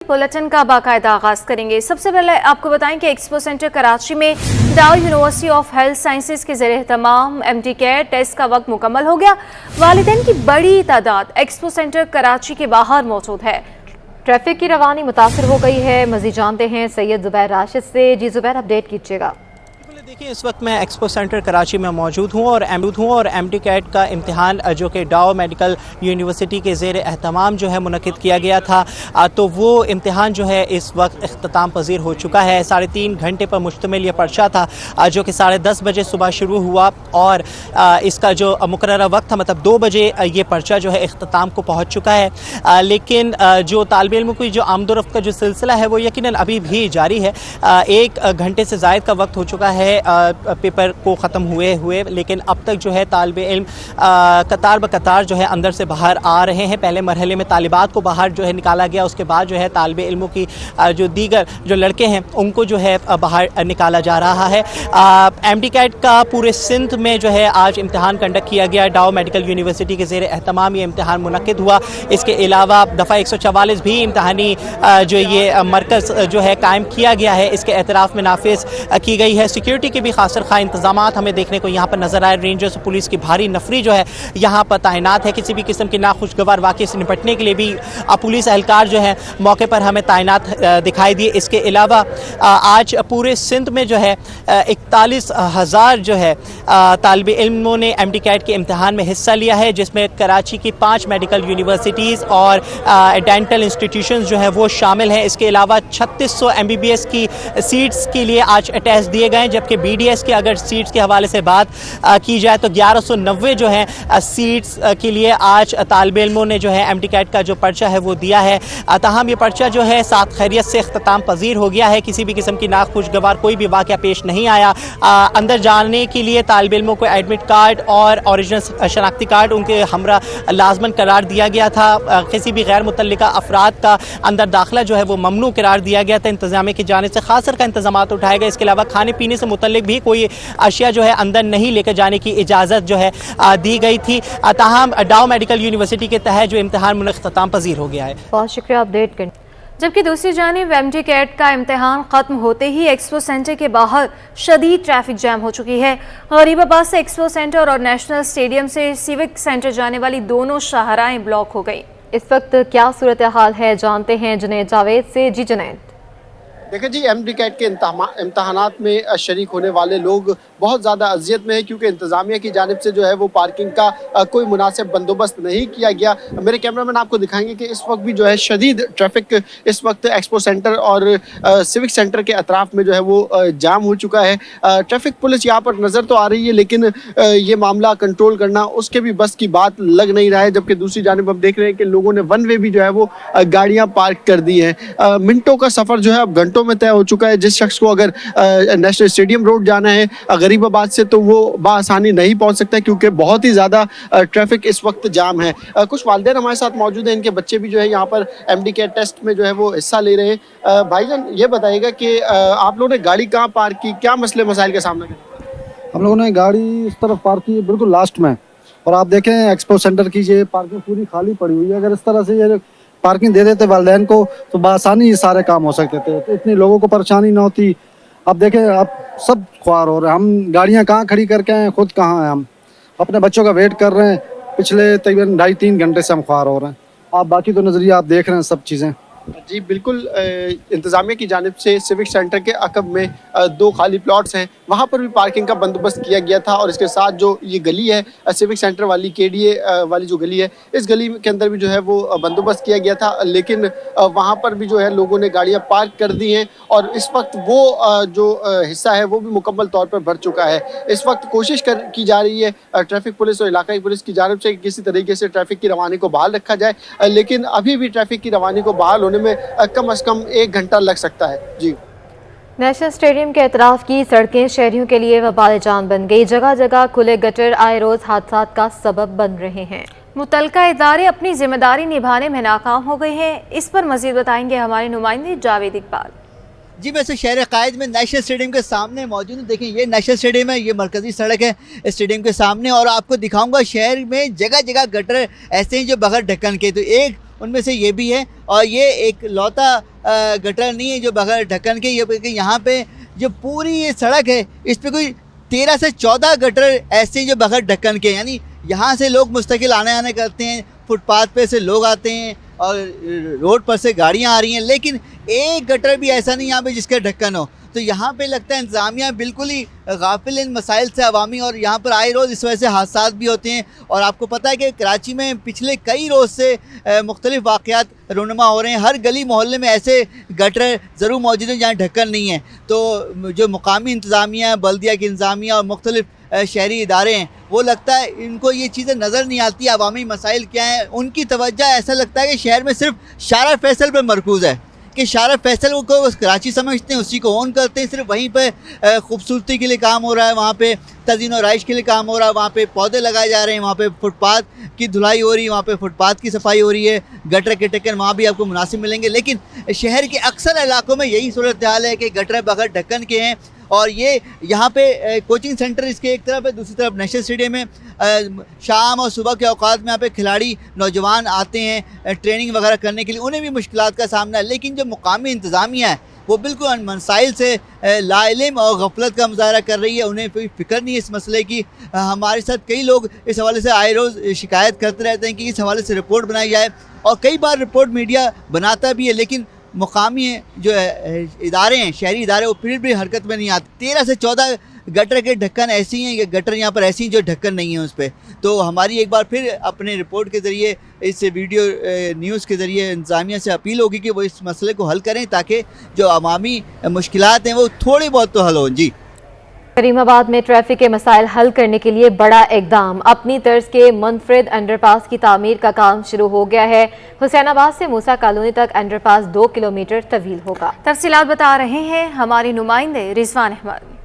Bulletin का बाकायदा आगाज करेंगे। सबसे पहले आपको बताएं कि एक्सपो सेंटर कराची में डाउ यूनिवर्सिटी ऑफ हेल्थ साइंसेज के ज़रिए एहतमाम MD केयर टेस्ट का वक्त मुकम्मल हो गया। वालिदैन की बड़ी तादाद एक्सपो सेंटर कराची के बाहर मौजूद है। ट्रैफिक की रवानी मुतासर हो गई है। मज़ीद जानते हैं सैयद ज़ुबैर राशिद से। जी ज़ुबैर, अपडेट कीजिएगा। देखिए, इस वक्त मैं एक्सपो सेंटर कराची में मौजूद हूँ और MD कैट का इम्तिहान जो कि डाउ मेडिकल यूनिवर्सिटी के ज़ेर एहतमाम जो है मुनक़िद किया गया था, तो वो इम्तिहान जो है इस वक्त इख्तिताम पज़ीर हो चुका है। 3.5 घंटे पर मुश्तमिल ये पर्चा था जो कि 10:30 बजे सुबह शुरू हुआ और इसका जो मुकर्ररा वक्त था मतलब 2 बजे ये पर्चा जो है इख्तिताम को पहुँच चुका है। लेकिन जो तालिब इल्मों की जो आमदोरफ्त का जो सिलसिला है वो यकीनन अभी भी जारी है। 1 घंटे से ज़ायद का वक्त हो चुका है पेपर को ख़त्म हुए, लेकिन अब तक जो है तालिब इल्म कतार ब कतार जो है अंदर से बाहर आ रहे हैं। पहले मरहले में तालिबात को बाहर जो है निकाला गया, उसके बाद जो है तालिब इल्मों की जो दीगर जो लड़के हैं उनको जो है बाहर निकाला जा रहा है। MD कैट का पूरे सिंध में जो है आज इम्तिहान कंडक्ट किया गया। डाउ मेडिकल यूनिवर्सिटी के ज़ेर एहतमाम ये इम्तिहान मुनक़िद हुआ। इसके अलावा दफ़ा 144 भी इम्तिहानी जो ये मरकज़ जो है कायम किया गया है, इसके एतराफ़ में नाफिज की गई है। सिक्योरिटी के भी खासर खा इंतजाम हमें देखने को यहाँ पर नजर आए। रेंजर्स पुलिस की भारी नफरी जो है यहाँ पर तैनात है। किसी भी किस्म की नाखुशगवार वाक़े से निपटने के लिए भी पुलिस एहलकार जो है मौके पर हमें तैनात दिखाई दिए। इसके अलावा आज पूरे सिंध में जो है 41,000 जो है तालिब इल्मों ने MD कैट के इम्तिहान में हिस्सा लिया है, जिसमें कराची की 5 मेडिकल यूनिवर्सिटीज़ और डेंटल इंस्टीट्यूशंस जो है वो शामिल हैं। इसके अलावा 3600 MBBS की सीट्स के लिए आज टेस्ट दिए गए, जबकि BDS के अगर सीट्स के हवाले से बात की जाए तो 1190 जो है सीट्स के लिए आज तालिब इल्मों ने जो है MD कैट का जो पर्चा है वो दिया है। ताहम ये पर्चा जो है साथ खैरियत से इख्तिताम पज़ीर हो गया है। किसी भी किस्म की नाखुशगवार कोई भी वाक़या पेश नहीं आया। अंदर जाने के लिए तालिब इल्मों को एडमिट कार्ड और ओरिजिनल शनाख्ती कार्ड उनके हमरा लाजमन करार दिया गया था। किसी भी गैर मुतल्लिका अफराद का अंदर दाखिला जो है वो ममनू करार दिया गया था। इंतजामिया की जानिब से खास कर इंतजाम उठाए गए। इसके अलावा खाने पीने से मुतल्लिक भी कोई अशिया जो है अंदर नहीं लेकर जाने की इजाज़त जो है दी गई थी। ताहम डाउ मेडिकल यूनिवर्सिटी के तहत जो इम्तिहान इख्तिताम पज़ीर हो गया है। बहुत शुक्रिया अपडेट करने। जबकि दूसरी जानिब MD कैट का इम्तिहान ख़त्म होते ही एक्सपो सेंटर के बाहर शदीद ट्रैफिक जैम हो चुकी है। गरीबाबाद से एक्सपो सेंटर और नेशनल स्टेडियम से सिविक सेंटर जाने वाली दोनों शाहराएं ब्लॉक हो गई। इस वक्त क्या सूरत हाल है, जानते हैं जुनैद जावेद से। जी जुनैद। देखिए जी, MD कैट के इम्तहानात में शरीक होने वाले लोग बहुत ज़्यादा अजियत में है, क्योंकि इंतज़ामिया की जानिब से जो है वो पार्किंग का कोई मुनासिब बंदोबस्त नहीं किया गया। मेरे कैमरामैन आपको दिखाएंगे कि इस वक्त भी जो है शदीद ट्रैफिक इस वक्त एक्सपो सेंटर और सिविक सेंटर के अतराफ में जो है वो जाम हो चुका है। ट्रैफिक पुलिस यहाँ पर नज़र तो आ रही है, लेकिन ये मामला कंट्रोल करना उसके भी बस की बात लग नहीं रहा है। जबकि दूसरी जानिब हम देख रहे हैं कि लोगों ने वन वे भी जो है वो गाड़ियाँ पार्क कर दी हैं। मिनटों का सफ़र जो है अब घंटों में तय हो चुका है। जिस शख्स को अगर नेशनल स्टेडियम रोड जाना है गरीबाबाद से, तो वो बासानी नहीं पहुंच सकता, क्योंकि बहुत ही ज़्यादा ट्रैफिक इस वक्त जाम है। कुछ वालिदैन हमारे साथ मौजूद हैं, इनके बच्चे भी जो है यहाँ पर MD कैट टेस्ट में जो है वो हिस्सा ले रहे हैं। भाईजान, ये बताइएगा कि आप लोगों ने गाड़ी कहाँ पार्क की, क्या मसले मसाइल का सामना किया? हम लोगों ने गाड़ी इस तरफ पार्क की बिल्कुल लास्ट में, और आप देखें एक्सपो सेंटर की ये पार्किंग पूरी खाली पड़ी हुई है। अगर इस तरह से ये पार्किंग दे देते वालिदैन को तो बआसानी ये सारे काम हो सकते थे, तो इतनी लोगों को परेशानी ना होती। अब देखें, अब सब ख्वार हो रहे हैं। हम गाड़ियां कहाँ खड़ी करके आए, खुद कहाँ हैं, हम अपने बच्चों का वेट कर रहे हैं। पिछले तकरीबन 2.5-3 घंटे से हम ख्वार हो रहे हैं। आप बाकी तो नज़रिया आप देख रहे हैं सब चीज़ें। जी बिल्कुल, इंतज़ामिया की जानिब से सिविक सेंटर के अकब में 2 खाली प्लॉट्स हैं, वहाँ पर भी पार्किंग का बंदोबस्त किया गया था। और इसके साथ जो ये गली है सिविक सेंटर वाली KDA वाली जो गली है, इस गली के अंदर भी जो है वो बंदोबस्त किया गया था, लेकिन वहाँ पर भी जो है लोगों ने गाड़ियाँ पार्क कर दी हैं। और इस वक्त वो जो हिस्सा है वो भी मुकम्मल तौर पर भर चुका है। इस वक्त कोशिश की जा रही है ट्रैफिक पुलिस और इलाकाई पुलिस की जानिब से किसी तरीके से ट्रैफिक की रवानी को बहाल रखा जाए, लेकिन अभी भी ट्रैफिक की रवानी को बहाल होने में कम से कम 1 घंटा लग सकता है। जी, नेशनल स्टेडियम के अतराफ की सड़कें शहरियों के लिए वबाल जान बन गई। जगह जगह खुले गटर आए रोज हादसा का सबब बन रहे हैं। मुतलका इदारे अपनी जिम्मेदारी निभाने में नाकाम हो गए हैं। इस पर मजीद बताएंगे हमारे नुमाइंदे जावेद इकबाल। जी, वैसे शहर कायद में नेशनल स्टेडियम के सामने मौजूद हूँ। देखें, ये नेशनल स्टेडियम है, ये मरकजी सड़क है स्टेडियम के सामने, और आपको दिखाऊंगा शहर में जगह जगह गटर ऐसे हैं जो बगैर ढक्कन के। तो एक उनमें से ये भी है। और ये एक लौता गटर नहीं है जो बगैर ढक्कन के, ये यहाँ पे जो पूरी ये सड़क है इस पे कोई 13 से 14 गटर ऐसे जो बगैर ढक्कन के, यानी यहाँ से लोग मुस्तकिल आने आने करते हैं, फुटपाथ पे से लोग आते हैं और रोड पर से गाड़ियाँ आ रही हैं, लेकिन एक गटर भी ऐसा नहीं यहाँ पे जिसका ढक्कन हो। तो यहाँ पे लगता है इंतज़ामिया बिल्कुल ही गाफिल इन मसाइल से अवामी, और यहाँ पर आए रोज़ इस वजह से हादसात भी होते हैं। और आपको पता है कि कराची में पिछले कई रोज़ से मुख्तलिफ वाक़यात रूनुमा हो रहे हैं। हर गली मोहल्ले में ऐसे गटर ज़रूर मौजूद हैं जहाँ ढक्कन नहीं है। तो जो मुकामी इंतज़ामिया, बल्दिया की इंतज़ामिया और मुख्तलिफ शहरी इदारे हैं, वो लगता है इनको ये चीज़ें नज़र नहीं आती, अवामी मसाइल क्या हैं। उनकी तवज्जो ऐसा लगता है कि शहर में सिर्फ शारा फैसल पर मरकूज़ है, कि शारा फैसल को बस कराची समझते हैं, उसी को ऑन करते हैं, सिर्फ वहीं पे खूबसूरती के लिए काम हो रहा है, वहाँ पे तज़ीन और आइश के लिए काम हो रहा है, वहाँ पे पौधे लगाए जा रहे हैं, वहाँ पे फुटपाथ की धुलाई हो रही है, वहाँ पे फुटपाथ की सफाई हो रही है, गटर के ढक्कन वहाँ भी आपको मुनासिब मिलेंगे। लेकिन शहर के अक्सर इलाकों में यही सूरत हाल है कि गटर बगैर ढक्कन के हैं। और ये यहाँ पे कोचिंग सेंटर इसके एक तरफ है, दूसरी तरफ नेशनल स्टेडियम में शाम और सुबह के औकात में यहाँ पे खिलाड़ी नौजवान आते हैं ट्रेनिंग वगैरह करने के लिए, उन्हें भी मुश्किलात का सामना है। लेकिन जो मुकामी इंतज़ामिया है वो बिल्कुल मसाइल से लाइल्म और गफलत का मुजाहरा कर रही है, उन्हें कोई फ़िक्र नहीं है इस मसले की। हमारे साथ कई लोग इस हवाले से आए रोज़ शिकायत करते रहते हैं कि इस हवाले से रिपोर्ट बनाई जाए, और कई बार रिपोर्ट मीडिया बनाता भी है, लेकिन मुकामी जो इदारे हैं, शहरी इदारे, वो फिर भी हरकत में नहीं आते। 13 से 14 गटर के ढक्कन ऐसी हैं, ये गटर यहाँ पर ऐसी हैं जो ढक्कन नहीं है उस पर। तो हमारी एक बार फिर अपने रिपोर्ट के ज़रिए, इस वीडियो न्यूज़ के ज़रिए इंतज़ामिया से अपील होगी कि वो इस मसले को हल करें, ताकि जो अवामी मुश्किलात हैं वो थोड़ी बहुत तो हल हों। जी, करीमाबाद में ट्रैफिक के मसाइल हल करने के लिए बड़ा इकदाम, अपनी तर्ज के मुनफरिद अंडरपास की तामीर का काम शुरू हो गया है। हुसैनाबाद से मूसा कॉलोनी तक अंडरपास 2 किलोमीटर तवील होगा। तफसीलात बता रहे हैं हमारे नुमाइंदे रिजवान अहमद।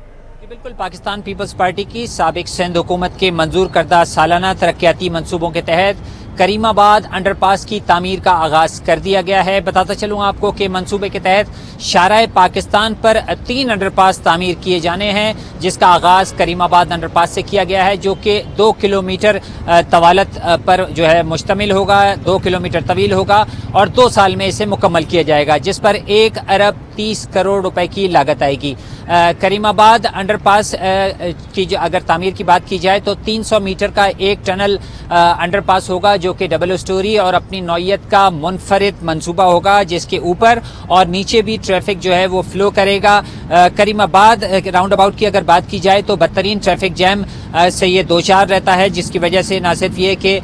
बिल्कुल, पाकिस्तान पीपल्स पार्टी की साबिक सिंध हुकूमत के मंजूर करदा सालाना तरक्याती मंसूबों के तहत करीमाबाद अंडरपास की तामीर का आगाज कर दिया गया है। बताता चलूँ आपको कि मंसूबे के तहत शाराए पाकिस्तान पर 3 अंडरपास तामीर किए जाने हैं, जिसका आगाज करीमाबाद अंडरपास से किया गया है, जो कि 2 किलोमीटर तवालत पर जो है मुश्तमिल होगा, 2 किलोमीटर तवील होगा और 2 साल में इसे मुकम्मल किया जाएगा, जिस पर 1 अरब 30 करोड़ रुपए की लागत आएगी। करीमाबाद अंडरपास की अगर तामीर की बात की जाए तो 300 मीटर का एक टनल अंडरपास होगा, जो कि डबल स्टोरी और अपनी नौयत का मुनफरिद मंसूबा होगा, जिसके ऊपर और नीचे भी ट्रैफिक जो है वो फ्लो करेगा। करीमाबाद राउंड अबाउट की अगर बात की जाए तो बदतरीन ट्रैफिक जैम से ये 2-4 रहता है, जिसकी वजह से न सिर्फ ये कि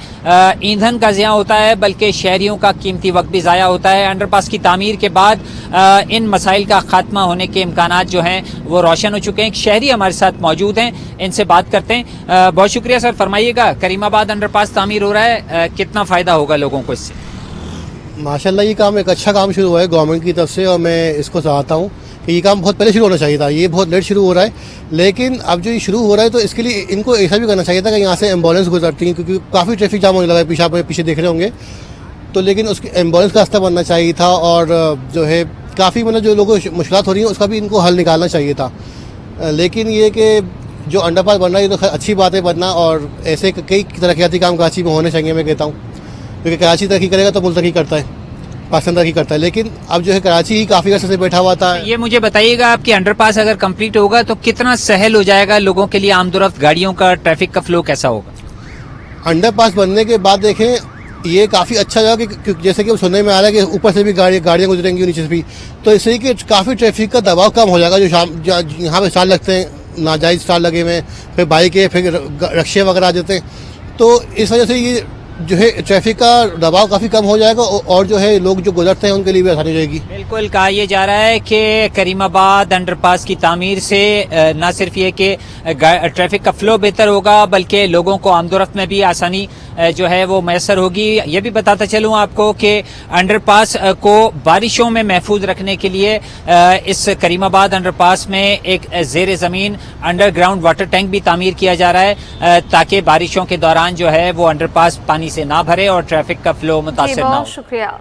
ईंधन का ज़िया होता है बल्कि शहरियों का कीमती वक्त भी ज़ाया होता है। अंडरपास की तामीर के बाद इन मसाइल का खात्मा होने के इम्कानात जो हैं वो रोशन हो चुके हैं। एक शहरी हमारे साथ मौजूद हैं, इनसे बात करते हैं। बहुत शुक्रिया सर, फरमाइएगा करीमाबाद अंडरपास तामीर हो रहा है, कितना फ़ायदा होगा लोगों को इससे? माशाल्लाह ये काम एक अच्छा काम शुरू हुआ है गवर्नमेंट की तरफ से, और मैं इसको चाहता हूँ कि ये काम बहुत पहले शुरू होना चाहिए था। ये बहुत लेट शुरू हो रहा है, लेकिन अब जो ये शुरू हो रहा है तो इसके लिए इनको ऐसा भी करना चाहिए था कि यहाँ से एम्बुलेंस गुजरती हैं, क्योंकि काफ़ी ट्रैफिक जाम होने लगा है, पीछे देख रहे होंगे। तो लेकिन उसके एम्बुलेंस का रास्ता बनना चाहिए था, और जो है काफ़ी मतलब जो लोगों को मुश्किलात हो रही हैं उसका भी इनको हल निकालना चाहिए था। लेकिन ये कि जो अंडरपास बनना है ये तो अच्छी बात है बनना, और ऐसे कई तरक्याती काम कराची में होने चाहिए मैं कहता हूँ, क्योंकि कराची तरक्की करेगा तो मुल्क तरक्की करता है, पाकिस्तान तरक्की करता है। लेकिन अब जो है कराची ही काफ़ी अर्से से बैठा हुआ था। ये मुझे बताइएगा, आपकी अंडरपास अगर कंप्लीट होगा तो कितना सहल हो जाएगा लोगों के लिए, आमदोरफ्त गाड़ियों का, ट्रैफिक का फ्लो कैसा होगा? अंडरपास बनने के बाद देखें ये काफ़ी अच्छा होगा कि जैसे कि सुनने में आ रहा है कि ऊपर से भी गाड़ियाँ गुजरेंगी, नीचे से भी, तो इससे कि काफ़ी ट्रैफिक का दबाव कम हो जाएगा। जो यहाँ पे स्टाल लगते हैं, नाजायज़ स्टाल लगे हुए हैं, फिर बाइक है, फिर रक्शे वगैरह आ जाते हैं, तो इस वजह से ये जो है ट्रैफिक का दबाव काफ़ी कम हो जाएगा, और जो है लोग जो गुजरते हैं उनके लिए भी आसानी हो जाएगी। बिल्कुल, कहा यह जा रहा है कि करीमाबाद अंडरपास की तामीर से न सिर्फ ये कि ट्रैफिक का फ्लो बेहतर होगा बल्कि लोगों को आमदोरफ्त में भी आसानी जो है वो मैसर होगी। ये भी बताता चलूँ आपको कि अंडरपास को बारिशों में महफूज रखने के लिए इस करीमाबाद अंडरपास में एक ज़ेर ज़मीन अंडरग्राउंड वाटर टैंक भी तामीर किया जा रहा है, ताकि बारिशों के दौरान जो है वो अंडरपास पानी से ना भरे और ट्रैफिक का फ्लो मुतासिर ना हो। शुक्रिया।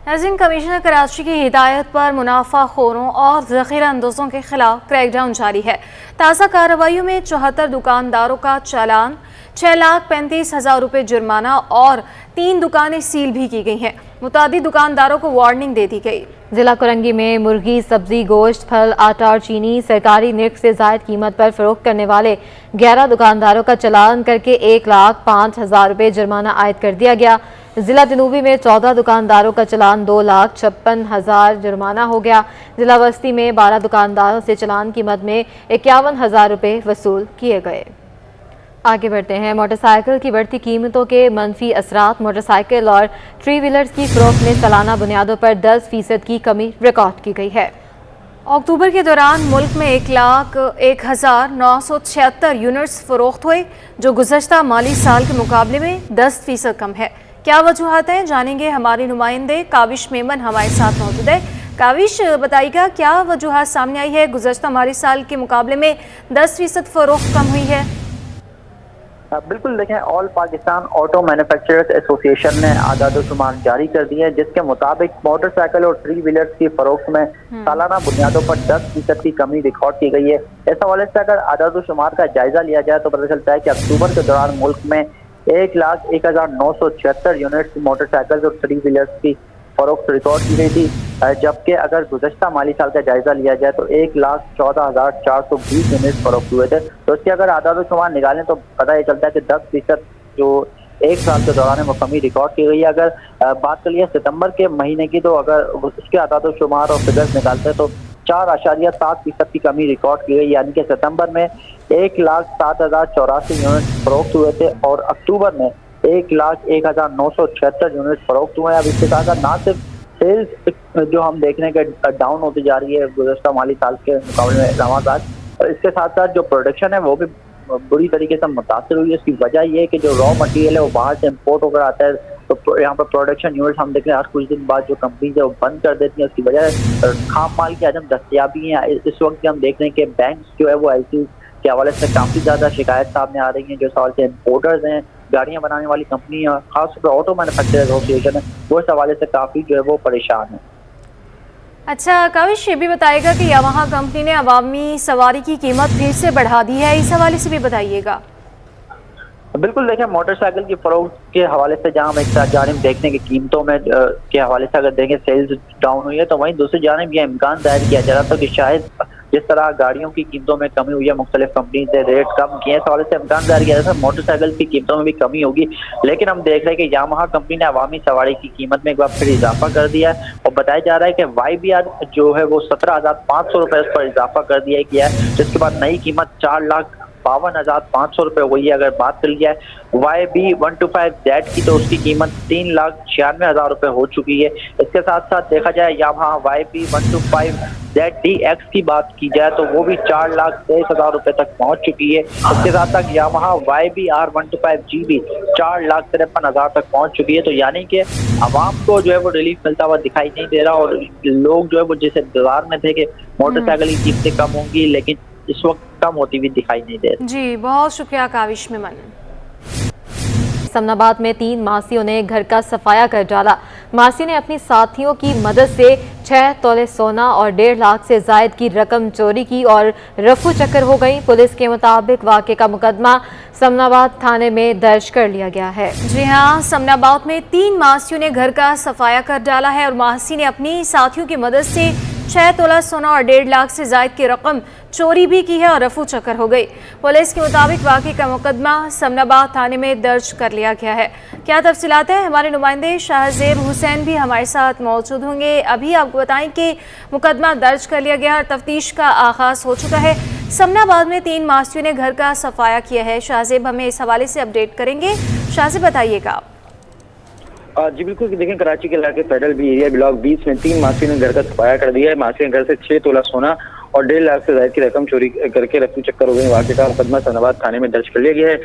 हाउसिंग कमिश्नर कराची की हिदायत पर मुनाफाखोरों और ज़ख़ीरा अंदोज़ों के खिलाफ क्रैकडाउन जारी है। ताज़ा कार्रवाइयों में 74 दुकानदारों का चालान, 6,35,000 रुपये जुर्माना और 3 दुकानें सील भी की गई हैं। मुतादिद दुकानदारों को वार्निंग दे दी गई। जिला कोरंगी में मुर्गी, सब्जी, गोश्त, फल, आटा और चीनी सरकारी निर्ख से ज़ायद कीमत पर फरोख्त करने वाले 11 दुकानदारों का चालान करके 1,05,000 रुपये जुर्माना आयद कर दिया गया। जिला जनूबी में 14 दुकानदारों का चालान 2,56,000 जुर्माना हो गया। जिला वस्ती में 12 दुकानदारों से चालान कीमत में 51,000 रुपये वसूल किए गए। आगे बढ़ते हैं। मोटरसाइकिल की बढ़ती कीमतों के मनफी असरात। मोटरसाइकिल और थ्री व्हीलर्स की फरोख्त में सालाना बुनियादों पर 10% की कमी रिकॉर्ड की गई है। अक्टूबर के दौरान मुल्क में 1,01,976 यूनिट्स फरोख्त हुए, जो गुज़श्ता माली साल के मुकाबले में 10% कम है। क्या वजूहात हैं, जानेंगे। हमारे नुमाइंदे काविश मेमन हमारे साथ मौजूद है। काविश, बताइएगा क्या वजूहात सामने आई है, गुज़श्ता माली साल के मुकाबले में 10% फरोख्त कम हुई है? बिल्कुल, देखें, all Pakistan auto manufacturers association ने आदाद-ओ-शुमार जारी कर दिए हैं, जिसके मुताबिक मोटरसाइकिल और थ्री व्हीलर्स की फरोख्त में सालाना बुनियादों पर 10% की कमी रिकॉर्ड की गई है। इस हवाले से अगर आदाद-ओ-शुमार का जायजा लिया जाए तो पता चलता है कि अक्टूबर के दौरान मुल्क में 1,01,976 यूनिट्स मोटरसाइकिल और थ्री व्हीलर्स की फरोख्त रिकॉर्ड की गई थी, जबकि अगर गुज़श्ता माली साल का जायजा लिया जाए तो 1,14,420 यूनिट फरोख्त हुए थे। तो इसके अगर आदाद-ओ-शुमार निकालें तो पता ये चलता है कि 10% जो एक साल के दौरान वो कमी रिकॉर्ड की गई है। अगर बात कर लिया सितंबर के महीने की, तो अगर उसके आदाद-ओ-शुमार और फिगर्स निकालते हैं तो 4.7% की कमी रिकॉर्ड की गई, यानी कि सितंबर में 1,07,084 यूनिट फरोख्त हुए थे और अक्टूबर में 1,01,976 यूनिट फरोख्त हुए हैं। अब इसके साथ ना सिर्फ सेल्स जो हम देखने के डाउन होती जा रही है गुज़श्ता माली साल के मुकाबले में लगातार, और इसके साथ साथ जो प्रोडक्शन है वो भी बुरी तरीके से मुतासर हुई है। इसकी वजह ये है कि जो रॉ मटेरियल है वो बाहर से इम्पोर्ट होकर आता है, तो यहाँ पर प्रोडक्शन यूनिट हम देख रहे हैं आज कुछ दिन बाद जो कंपनीज है वो बंद कर देती हैं। उसकी वजह खाम माल की अदम दस्तयाबी है। इस वक्त हम देख रहे हैं कि बैंक जो है वो ऐसी के हवाले से काफ़ी ज़्यादा शिकायत सामने आ रही हैं। जो सवाल से इम्पोर्टर्स हैं, गाड़ियाँ बनाने वाली कंपनी है, खासतौर पर ऑटो मैन्युफैक्चरर्स एसोसिएशन है, वो इस हवाले से काफ़ी जो है वो परेशान है। अच्छा काविश, ये भी बताइएगा कि यामाहा कंपनी ने अवामी सवारी की कीमत फिर से बढ़ा दी है, इस हवाले से भी बताइएगा। बिल्कुल, देखें, मोटरसाइकिल की फरोख्त के हवाले से जहाँ हम एक जानिब देखने की कीमतों में के हवाले से अगर देखें सेल्स डाउन हुई है, तो वहीं दूसरी जानिब यह इम्कान जाहिर किया जा रहा था कि शायद जिस तरह गाड़ियों की कीमतों में कमी हुई है, मुख्तलिफ कंपनी से रेट कम किए, इस हवाले से इम्कान जाहिर किया था मोटरसाइकिल की कीमतों में भी कमी होगी। लेकिन हम देख रहे हैं कि यामाहा कंपनी ने अवामी सवारी की कीमत में एक बार फिर इजाफा कर दिया है और बताया जा रहा है कि YBR जो है वो 17,500 रुपये इस पर इजाफा कर दिया गया है, जिसके बाद नई कीमत 4,52,500 रुपये हुई है। अगर बात कर लिया है YB125Z की, तो उसकी कीमत 3,96,000 रुपये हो चुकी है। इसके साथ साथ देखा जाए यामाहा YB125ZDX की बात की जाए तो वो भी 4,23,000 रुपये तक पहुंच चुकी है। इसके साथ साथ यामाहा YBR125GB 4,53,000 तक पहुंच चुकी है। तो यानी कि आवाम को जो है वो रिलीफ मिलता हुआ दिखाई नहीं दे रहा और लोग जो है वो जिस इंतजार में थे कि मोटरसाइकिल की कीमतें कम होंगी, लेकिन इस वक्त कम होती हुई दिखाई नहीं दे रही। जी, बहुत शुक्रिया काविश मेमन। समनाबाद में 3 मासियों ने घर का सफाया कर डाला। मासी ने अपनी साथियों की मदद से 6 तोले सोना और 1.5 लाख से जायद की रकम चोरी की और रफू चक्कर हो गई। पुलिस के मुताबिक वाक़े का मुकदमा समनाबाद थाने में दर्ज कर लिया गया है। जी हाँ, समनाबाद में 3 मासियों ने घर का सफाया कर डाला है और मासी ने अपनी साथियों की मदद से 6 तोला सोना और 1.5 लाख से जायद की रकम चोरी भी की है और रफू चक्कर हो गई। पुलिस के मुताबिक वाक़े का मुकदमा समनाबाद थाने में दर्ज कर लिया गया है। क्या तफसीलात है, हमारे नुमाइंदे शाहजेब हुसैन भी हमारे साथ मौजूद होंगे। अभी आपको बताएं कि मुकदमा दर्ज कर लिया गया और तफ्तीश का आगाज़ हो चुका है। समनाबाद में 3 मासियों ने घर का सफाया किया है। शाहजेब हमें इस हवाले से अपडेट करेंगे। शाहजेब, बताइएगा। जी बिल्कुल, देखें, कराची के इलाके फेडरल बी एरिया ब्लॉक 20 में 3 मासी ने घर का सफाया कर दिया है। मासी ने घर से 6 तोला सोना और 1.5 लाख से ज्यादा की रकम चोरी करके रफू चक्कर हो गई। वाक़े का मुकदमा समनाबाद थाने में दर्ज कर लिया गया है।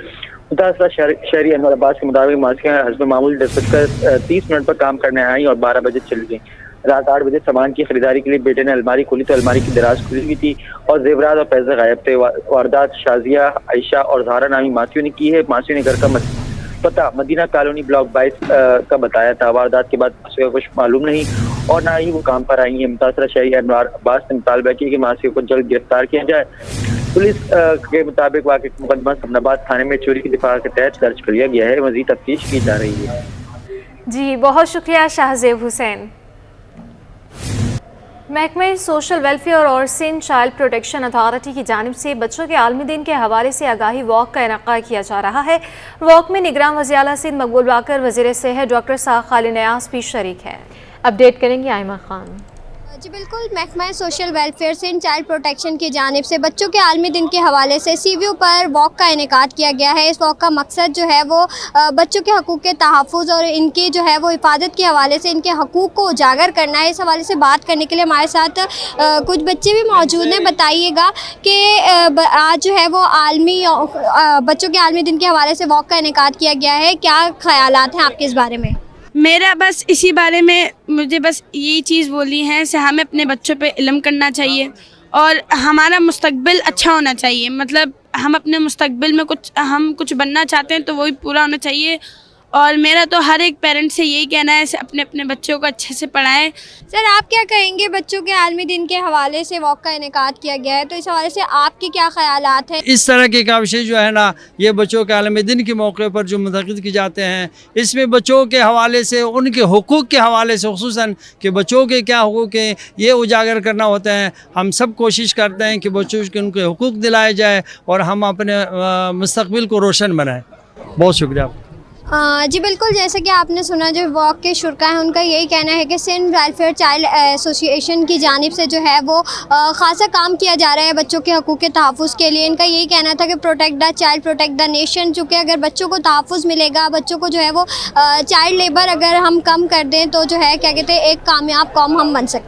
मुतासरा शहरी अनवर अब्बास के मुताबिक मासी हस्ब मामूल 10:30 पर काम करने आई और 12 बजे चली गई। रात 8 बजे सामान की खरीदारी के लिए बेटे ने अलमारी खोली तो अलमारी की दराज खुली हुई थी और जेवरात और पैसे गायब थे। वारदात शाजिया, आयशा और जहरा नामी मासियों ने की है। मासियों ने घर का पता मदीना कॉलोनी ब्लॉक 22 का बताया था। वारदात के बाद मासूिया को कुछ मालूम नहीं और ना ही वो काम पर आई हैं। मुतासरा शहरी अनवार अब्बास ने मुतालबा किया कि मासूिया को जल्द गिरफ्तार किया जाए। पुलिस के मुताबिक वाक़ई मुकदमा सफनाबाद थाने में चोरी की दिफा के तहत दर्ज कर लिया गया है। मजीद तफ्तीश की जा रही है। जी बहुत शुक्रिया शाहजेब हुसैन। महकमे सोशल वेलफेयर और सिंध चाइल्ड प्रोटेक्शन अथॉरिटी की जानिब से बच्चों के आलमी दिन के हवाले से आगाही वॉक का इनेकाद किया जा रहा है। वॉक में निगरान वज़ीर आला सिंध मकबूल बाकर, वज़ीर सेहत डॉक्टर साहब खालिद नियाज़ भी शरीक हैं। अपडेट करेंगे आयमा खान। जी बिल्कुल, महकमा सोशल वेलफेयर से चाइल्ड प्रोटेक्शन की जानिब से बच्चों के आलमी दिन के हवाले से सीव्यू पर वॉक का इनेकाद किया गया है। इस वॉक का मकसद जो है वो बच्चों के हकूक़ के तहफ़्फ़ुज़ और इनकी जो है वो हिफाजत के हवाले से इनके हकूक़ को उजागर करना है। इस हवाले से बात करने के लिए हमारे साथ कुछ बच्चे भी मौजूद हैं। बताइएगा कि आज जो है वो बच्चों के आलमी दिन के हवाले से वॉक का इनेकाद किया गया है, क्या ख़यालात हैं आपके इस बारे में? मेरा बस इसी बारे में मुझे बस यही चीज़ बोलनी है से हमें अपने बच्चों पे इल्म करना चाहिए और हमारा मुस्तकबिल अच्छा होना चाहिए। मतलब हम अपने मुस्तकबिल में हम कुछ बनना चाहते हैं तो वही पूरा होना चाहिए। और मेरा तो हर एक पेरेंट से यही कहना है अपने अपने बच्चों को अच्छे से पढ़ाएं। सर आप क्या कहेंगे, बच्चों के आलमी दिन के हवाले से वॉक का इनेकाद किया गया है तो इस हवाले से आपके क्या ख़यालात हैं? इस तरह के काविशें जो है ना ये बच्चों के आलमी दिन के मौके पर जो मुनक़िद की जाते हैं, इसमें बच्चों के हवाले से उनके हुकूक़ के हवाले से खुसूसन कि बच्चों के क्या हुकूक़ हैं ये उजागर करना होता है। हम सब कोशिश करते हैं कि बच्चों के उनके हुकूक़ दिलाए जाए और हम अपने मुस्तकबिल को रोशन बनाएँ। बहुत शुक्रिया। जी बिल्कुल, जैसे कि आपने सुना जो वॉक के शुरा हैं उनका यही कहना है कि सिंध वेलफेयर चाइल्ड एसोसिएशन की जानिब से जो है वो ख़ासा काम किया जा रहा है बच्चों के हकूक़ के तहफ़्फ़ुज़ के लिए। इनका यही कहना था कि protect the child protect the nation, चूँकि अगर बच्चों को तहफ़्फ़ुज़ मिलेगा, बच्चों को जो है वो चाइल्ड लेबर अगर हम कम कर दें तो जो है क्या कहते हैं एक कामयाब कौम हम बन सकते हैं।